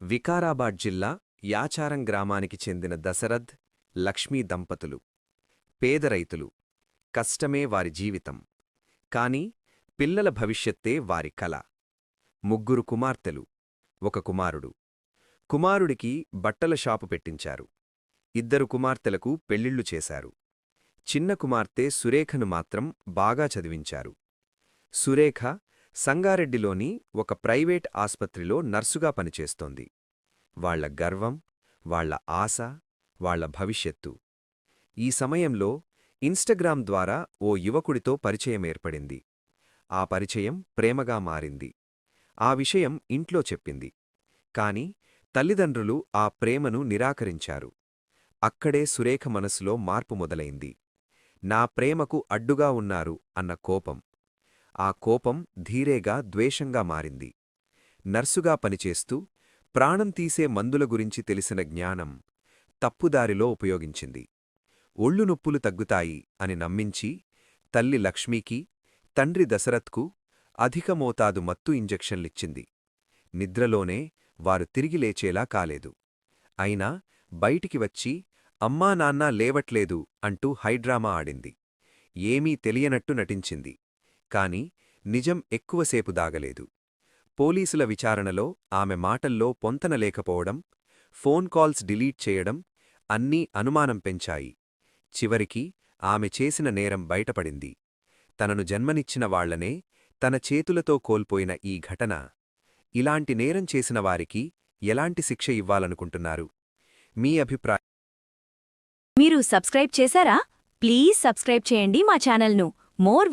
వికారాబాద్ జిల్లా యాచారం గ్రామానికి చెందిన దశరథ్, లక్ష్మీ దంపతులు. పేద రైతులు. కష్టమే వారి జీవితం. కాని పిల్లల భవిష్యత్తే వారి కల. ముగ్గురు కుమార్తెలు, ఒక కుమారుడు. కుమారుడికి బట్టల షాపు పెట్టించారు. ఇద్దరు కుమార్తెలకు పెళ్ళిళ్ళు చేశారు. చిన్న కుమార్తె సురేఖను మాత్రం బాగా చదివించారు. సురేఖ సంగారెడ్డిలోని ఒక ప్రైవేట్ ఆస్పత్రిలో నర్సుగా పనిచేస్తోంది. వాళ్ల గర్వం, వాళ్ల ఆశ, వాళ్ల భవిష్యత్తు. ఈ సమయంలో ఇన్స్టాగ్రామ్ ద్వారా ఓ యువకుడితో పరిచయమేర్పడింది. ఆ పరిచయం ప్రేమగా మారింది. ఆ విషయం ఇంట్లో చెప్పింది. కాని తల్లిదండ్రులు ఆ ప్రేమను నిరాకరించారు. అక్కడే సురేఖ మనసులో మార్పు మొదలైంది. నా ప్రేమకు అడ్డుగా ఉన్నారు అన్న కోపం. ఆ కోపం ధీరేగా ద్వేషంగా మారింది. నర్సుగా పనిచేస్తూ ప్రాణం తీసే మందుల గురించి తెలిసిన జ్ఞానం తప్పుదారిలో ఉపయోగించింది. ఒళ్ళు నొప్పులు తగ్గుతాయి అని నమ్మించి తల్లి లక్ష్మీకి, తండ్రి దశరథ్కు అధిక మోతాదు మత్తు ఇంజెక్షన్లిచ్చింది. నిద్రలోనే వారు తిరిగి లేచేలా కాలేదు. అయినా బయటికి వచ్చి అమ్మా నాన్నా లేవట్లేదు అంటూ హైడ్రామా ఆడింది. ఏమీ తెలియనట్టు నటించింది. కాని నిజం ఎక్కువసేపు దాగలేదు. పోలీసుల విచారణలో ఆమె మాటల్లో పొంతన లేకపోవడం, ఫోన్ కాల్స్ డిలీట్ చేయడం అన్నీ అనుమానం పెంచాయి. చివరికి ఆమె చేసిన నేరం బయటపడింది. తనను జన్మనిచ్చిన వాళ్లనే తన చేతులతో కోల్పోయిన ఈ ఘటన. ఇలాంటి నేరం చేసిన వారికి ఎలాంటి శిక్ష ఇవ్వాలనుకుంటున్నారు? మీ అభిప్రాయం? మీరు సబ్స్క్రైబ్ చేశారా? ప్లీజ్ సబ్స్క్రైబ్ చేయండి మా ఛానల్ను. మోర్